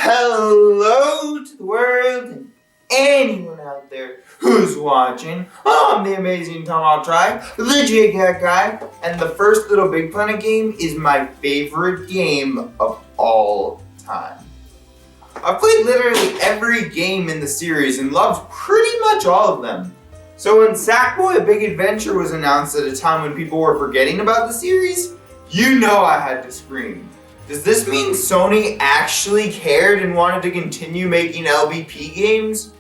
Hello to the world and anyone out there who's watching. I'm the amazing Tomahawk Tribe, the J-Cat guy, and the first Little Big Planet game is my favorite game of all time. I've played literally every game in the series and loved pretty much all of them. So when Sackboy: A Big Adventure was announced at a time when people were forgetting about the series, you know I had to scream. Does this mean Sony actually cared and wanted to continue making LBP games?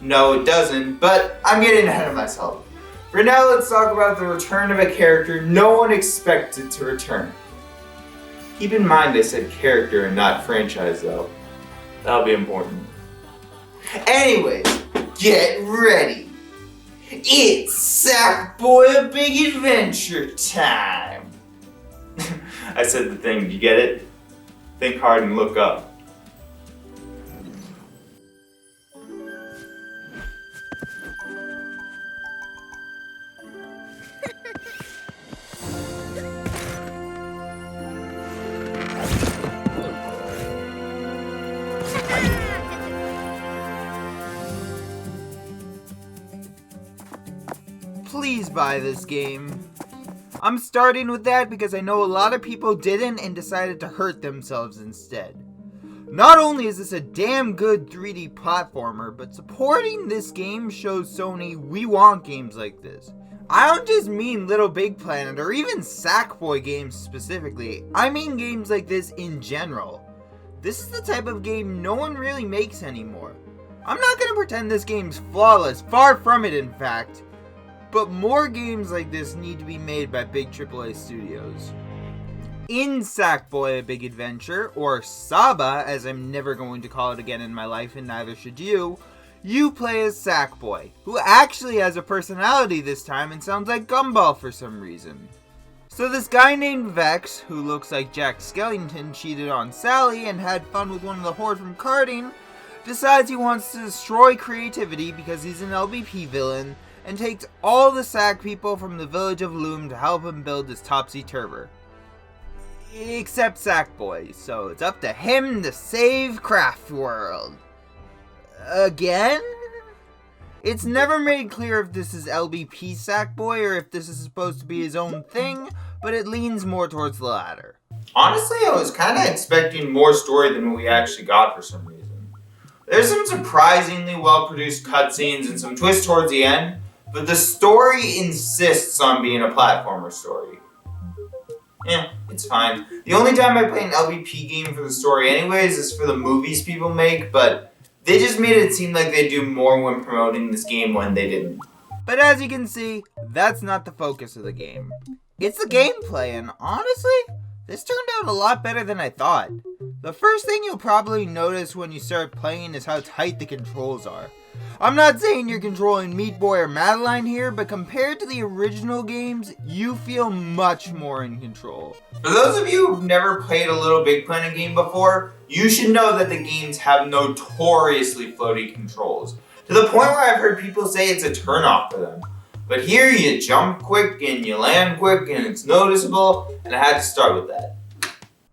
No, it doesn't, but I'm getting ahead of myself. For now, let's talk about the return of a character no one expected to return. Keep in mind I said character and not franchise though. That'll be important. Anyways, get ready. It's Sackboy: A Big Adventure time. I said the thing, you get it? Think hard and look up. Please buy this game. I'm starting with that because I know a lot of people didn't and decided to hurt themselves instead. Not only is this a damn good 3D platformer, but supporting this game shows Sony we want games like this. I don't just mean Little Big Planet or even Sackboy games specifically, I mean games like this in general. This is the type of game no one really makes anymore. I'm not gonna pretend this game's flawless, far from it in fact. But more games like this need to be made by big AAA studios. In Sackboy: A Big Adventure, or Saba as I'm never going to call it again in my life and neither should you, you play as Sackboy, who actually has a personality this time and sounds like Gumball for some reason. So this guy named Vex, who looks like Jack Skellington, cheated on Sally and had fun with one of the Horde from karting, decides he wants to destroy creativity because he's an LBP villain, and takes all the Sack people from the village of Loom to help him build his topsy-turver. Except Sackboy, so it's up to him to save Craft World. Again? It's never made clear if this is LBP Sackboy or if this is supposed to be his own thing, but it leans more towards the latter. Honestly, I was kinda expecting more story than we actually got for some reason. There's some surprisingly well-produced cutscenes and some twists towards the end, but the story insists on being a platformer story. It's fine. The only time I play an LBP game for the story anyways is for the movies people make, but they just made it seem like they do more when promoting this game when they didn't. But as you can see, that's not the focus of the game. It's the gameplay, and honestly, this turned out a lot better than I thought. The first thing you'll probably notice when you start playing is how tight the controls are. I'm not saying you're controlling Meat Boy or Madeline here, but compared to the original games, you feel much more in control. For those of you who've never played a Little Big Planet game before, you should know that the games have notoriously floaty controls, to the point where I've heard people say it's a turnoff for them. But here you jump quick and you land quick and it's noticeable, and I had to start with that.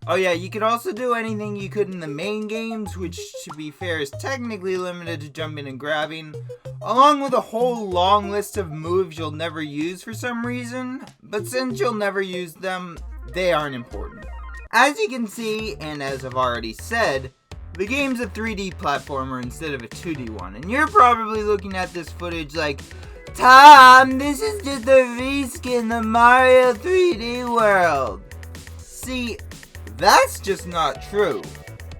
Oh yeah, you could also do anything you could in the main games, which to be fair is technically limited to jumping and grabbing, along with a whole long list of moves you'll never use for some reason, but since you'll never use them, they aren't important. As you can see, and as I've already said, the game's a 3D platformer instead of a 2D one, and you're probably looking at this footage like, Tom, this is just a reskin of Mario 3D World. See, that's just not true.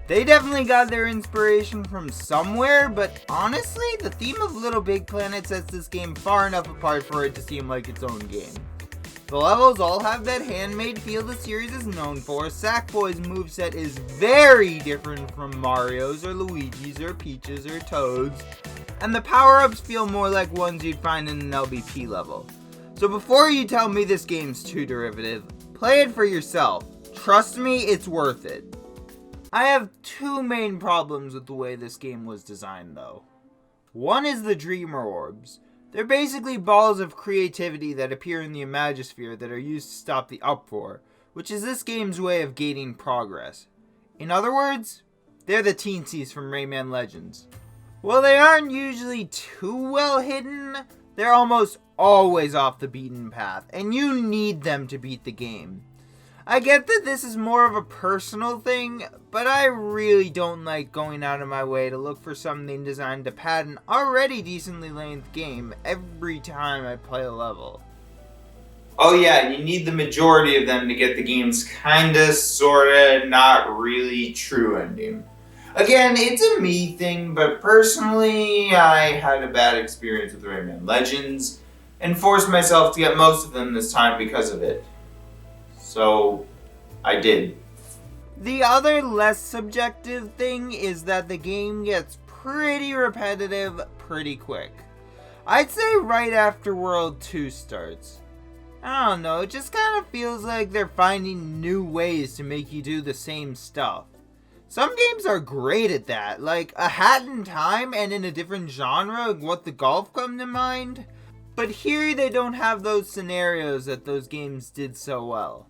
They definitely got their inspiration from somewhere, but honestly, the theme of Little Big Planet sets this game far enough apart for it to seem like its own game. The levels all have that handmade feel the series is known for. Sackboy's moveset is very different from Mario's or Luigi's or Peach's or Toad's, and the power-ups feel more like ones you'd find in an LBP level. So before you tell me this game's too derivative, play it for yourself. Trust me, it's worth it. I have two main problems with the way this game was designed though. One is the Dreamer Orbs. They're basically balls of creativity that appear in the Imagisphere that are used to stop the uproar, which is this game's way of gating progress. In other words, they're the teensies from Rayman Legends. While they aren't usually too well hidden, they're almost always off the beaten path, and you need them to beat the game. I get that this is more of a personal thing, but I really don't like going out of my way to look for something designed to pad an already decently length game every time I play a level. Oh yeah, you need the majority of them to get the game's kinda, sorta, not really true ending. Again, it's a me thing, but personally, I had a bad experience with Rayman Legends, and forced myself to get most of them this time because of it. So, I did. The other less subjective thing is that the game gets pretty repetitive pretty quick. I'd say right after World 2 starts. I don't know, it just kind of feels like they're finding new ways to make you do the same stuff. Some games are great at that, like A Hat in Time and in a different genre, What the Golf come to mind. But here they don't have those scenarios that those games did so well.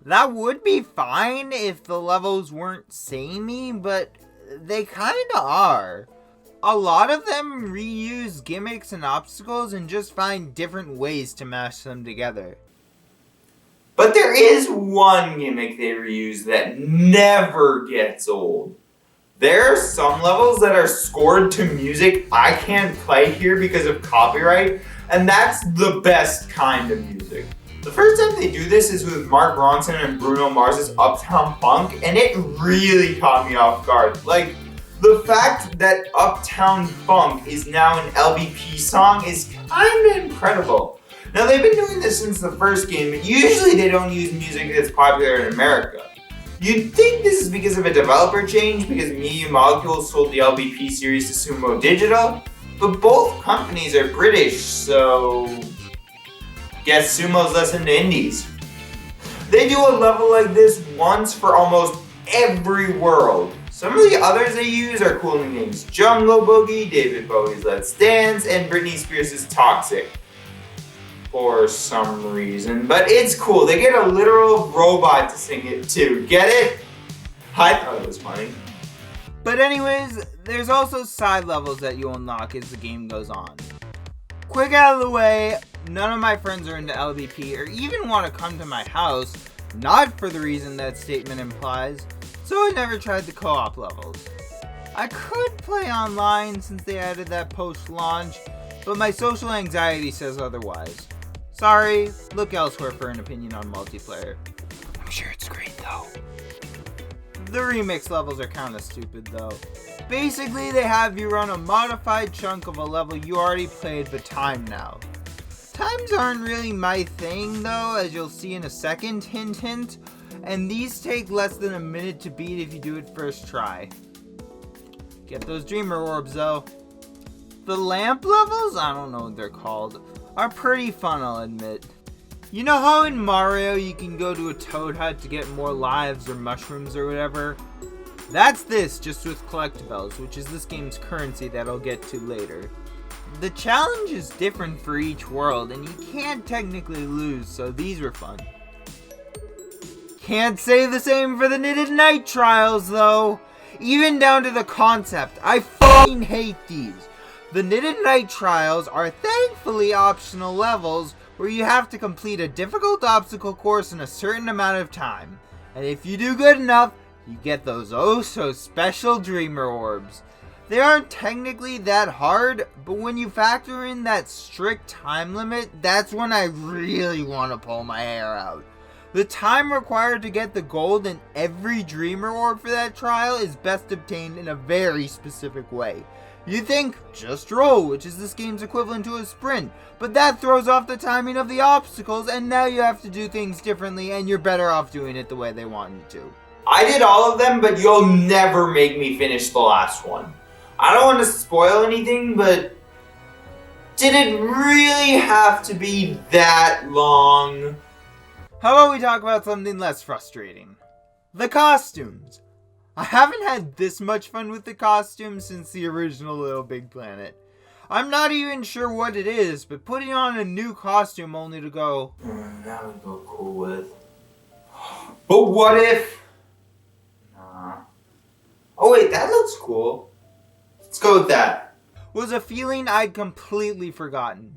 That would be fine if the levels weren't samey, but they kinda are. A lot of them reuse gimmicks and obstacles and just find different ways to mash them together. But there is one gimmick they reuse that never gets old. There are some levels that are scored to music I can't play here because of copyright, and that's the best kind of music. The first time they do this is with Mark Ronson and Bruno Mars's Uptown Funk, and it really caught me off guard. Like, the fact that Uptown Funk is now an LBP song is kinda incredible. Now, they've been doing this since the first game, but usually they don't use music that's popular in America. You'd think this is because of a developer change, because Media Molecules sold the LBP series to Sumo Digital, but both companies are British, so guess Sumo's listen to indies. They do a level like this once for almost every world. Some of the others they use are cool names: Jungle Boogie, David Bowie's Let's Dance, and Britney Spears' Toxic. For some reason, but it's cool. They get a literal robot to sing it too. Get it? I thought it was funny. But anyways, there's also side levels that you unlock as the game goes on. Quick out of the way, none of my friends are into LVP or even want to come to my house, not for the reason that statement implies, so I never tried the co-op levels. I could play online since they added that post-launch, but my social anxiety says otherwise. Sorry, look elsewhere for an opinion on multiplayer. I'm sure it's great though. The remix levels are kinda stupid though. Basically, they have you run a modified chunk of a level you already played but timed now. Times aren't really my thing though, as you'll see in a second, hint hint, and these take less than a minute to beat if you do it first try. Get those dreamer orbs though. The lamp levels, I don't know what they're called, are pretty fun, I'll admit. You know how in Mario you can go to a toad hut to get more lives or mushrooms or whatever? That's this, just with collectibles, which is this game's currency that I'll get to later. The challenge is different for each world, and you can't technically lose, so these were fun. Can't say the same for the Knitted Night Trials, though. Even down to the concept, I fucking hate these. The Knitted Night Trials are thankfully optional levels where you have to complete a difficult obstacle course in a certain amount of time. And if you do good enough, you get those oh so special Dreamer Orbs. They aren't technically that hard, but when you factor in that strict time limit, that's when I really want to pull my hair out. The time required to get the gold in every Dreamer Orb for that trial is best obtained in a very specific way. You think, just roll, which is this game's equivalent to a sprint, but that throws off the timing of the obstacles, and now you have to do things differently, and you're better off doing it the way they want you to. I did all of them, but you'll never make me finish the last one. I don't want to spoil anything, but did it really have to be that long? How about we talk about something less frustrating? The costumes. I haven't had this much fun with the costumes since the original Little Big Planet. I'm not even sure what it is, but putting on a new costume only to go, that would go cool with. But what if? looks cool. Let's go with that. Was a feeling I'd completely forgotten.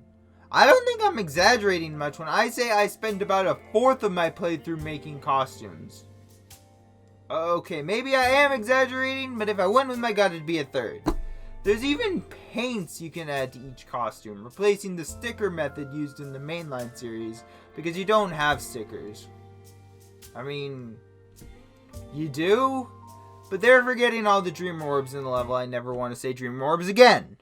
I don't think I'm exaggerating much when I say I spent about a fourth of my playthrough making costumes. Okay, maybe I am exaggerating, but if I went with my gut, it'd be a third. There's even paints you can add to each costume, replacing the sticker method used in the mainline series, because you don't have stickers. I mean, you do? But they're forgetting all the dream orbs in the level. I never want to say dream orbs again.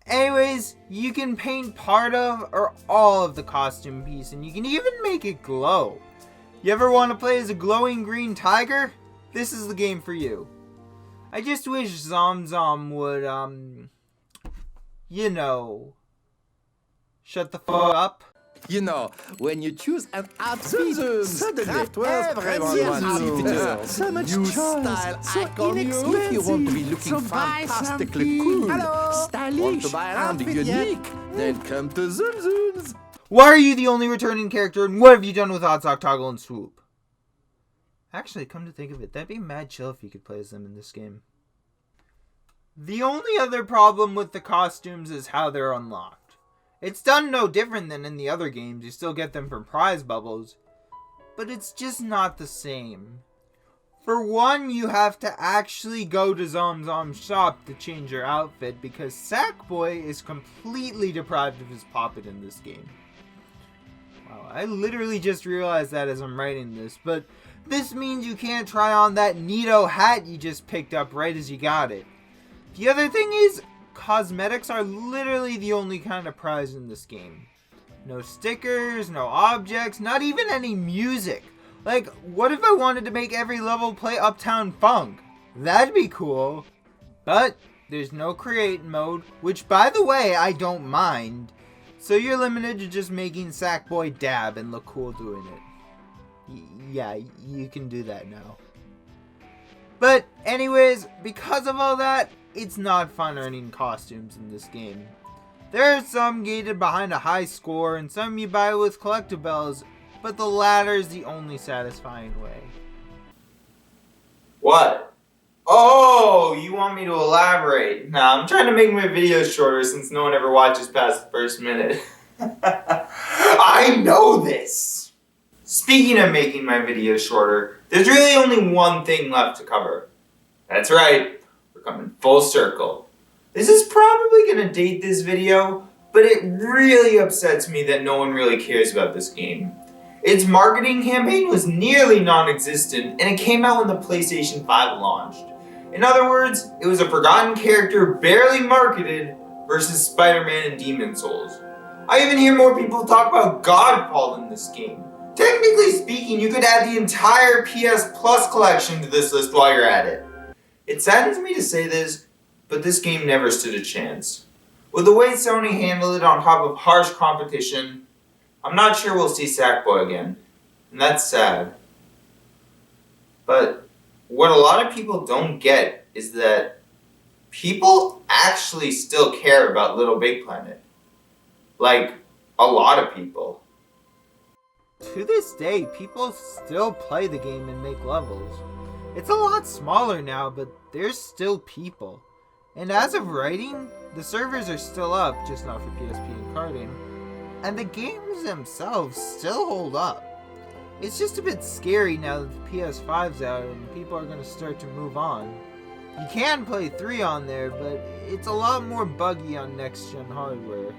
Anyways, you can paint part of or all of the costume piece, and you can even make it glow. You ever want to play as a glowing green tiger? This is the game for you. I just wish Zom would, shut the fuck up. You know, when you choose an outfit, suddenly everyone so much new style icon if you want to be looking fantastically cool, stylish, want to buy around unique, then come to Zoom's. Why are you the only returning character, and what have you done with Hot Sock, Toggle, and Swoop? Actually, come to think of it, that'd be mad chill if you could play as them in this game. The only other problem with the costumes is how they're unlocked. It's done no different than in the other games, you still get them from prize bubbles, but it's just not the same. For one, you have to actually go to Zom's shop to change your outfit because Sackboy is completely deprived of his poppet in this game. Wow, I literally just realized that as I'm writing this, but this means you can't try on that neato hat you just picked up right as you got it. The other thing is, cosmetics are literally the only kind of prize in this game. No stickers, no objects, not even any music. Like, what if I wanted to make every level play Uptown Funk? That'd be cool. But there's no create mode, which by the way, I don't mind. So you're limited to just making Sackboy dab and look cool doing it. Yeah, you can do that now. But anyways, because of all that, it's not fun earning costumes in this game. There are some gated behind a high score and some you buy with collectibles, but the latter is the only satisfying way. What? Oh, you want me to elaborate? Nah, I'm trying to make my videos shorter since no one ever watches past the first minute. I know this! Speaking of making my videos shorter, there's really only one thing left to cover. That's right. Coming full circle. This is probably gonna date this video, but it really upsets me that no one really cares about this game. Its marketing campaign was nearly non-existent, and it came out when the PlayStation 5 launched. In other words, it was a forgotten character barely marketed versus Spider-Man and Demon Souls. I even hear more people talk about Godfall in this game. Technically speaking, you could add the entire PS Plus collection to this list while you're at it. It saddens me to say this, but this game never stood a chance. With the way Sony handled it on top of harsh competition, I'm not sure we'll see Sackboy again, and that's sad. But what a lot of people don't get is that people actually still care about Little Big Planet. Like, a lot of people. To this day, people still play the game and make levels. It's a lot smaller now, but there's still people. And as of writing, the servers are still up, just not for PSP and carding. And the games themselves still hold up. It's just a bit scary now that the PS5's out and people are going to start to move on. You can play 3 on there, but it's a lot more buggy on next-gen hardware.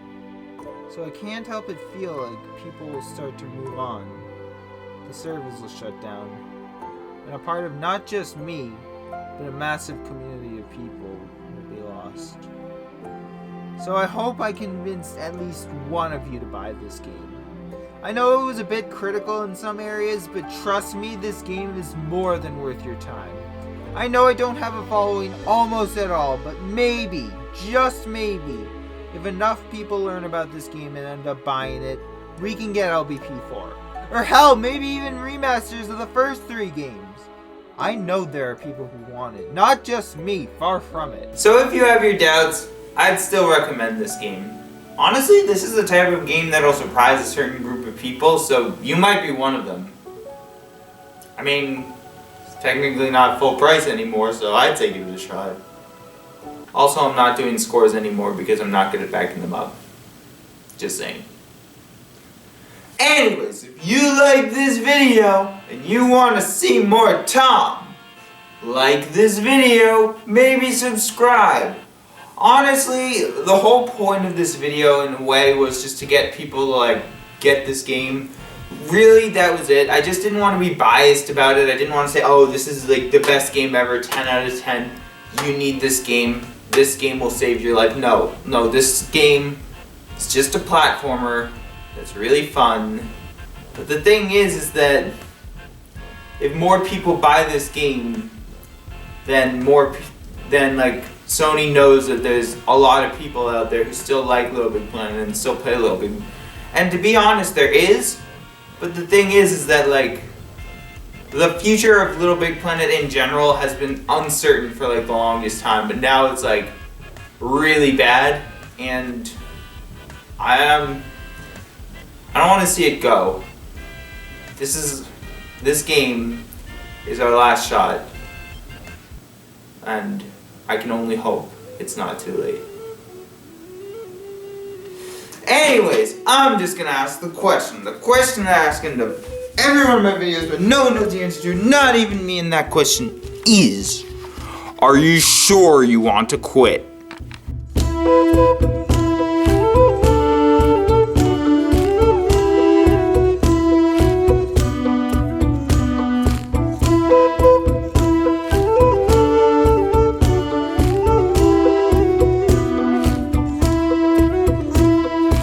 So I can't help but feel like people will start to move on. The servers will shut down. And a part of not just me, but a massive community of people will be lost. So I hope I convinced at least one of you to buy this game. I know it was a bit critical in some areas, but trust me, this game is more than worth your time. I know I don't have a following almost at all, but maybe, just maybe, if enough people learn about this game and end up buying it, we can get LBP4. Or hell, maybe even remasters of the first 3 games. I know there are people who want it, not just me, far from it. So if you have your doubts, I'd still recommend this game. Honestly, this is the type of game that'll surprise a certain group of people, so you might be one of them. I mean, it's technically not full price anymore, so I'd say give it a try. Also, I'm not doing scores anymore because I'm not good at backing them up. Just saying. Anyways, if you like this video and you want to see more Tom, like this video, maybe subscribe. Honestly, the whole point of this video in a way was just to get people to like get this game. Really, that was it. I just didn't want to be biased about it. I didn't want to say, oh, this is like the best game ever, 10 out of 10. You need this game. This game will save your life. No, this game is just a platformer that's really fun. But the thing is that if more people buy this game, then like Sony knows that there's a lot of people out there who still like Little Big Planet and still play Little Big. And to be honest, there is. But the thing is that like the future of Little Big Planet in general has been uncertain for like the longest time. But now it's like really bad, and I don't want to see it go. This game is our last shot, and I can only hope it's not too late. Anyways, I'm just gonna ask the question I'm asking to every one of my videos, but no one knows the answer to, not even me, and that question is, are you sure you want to quit?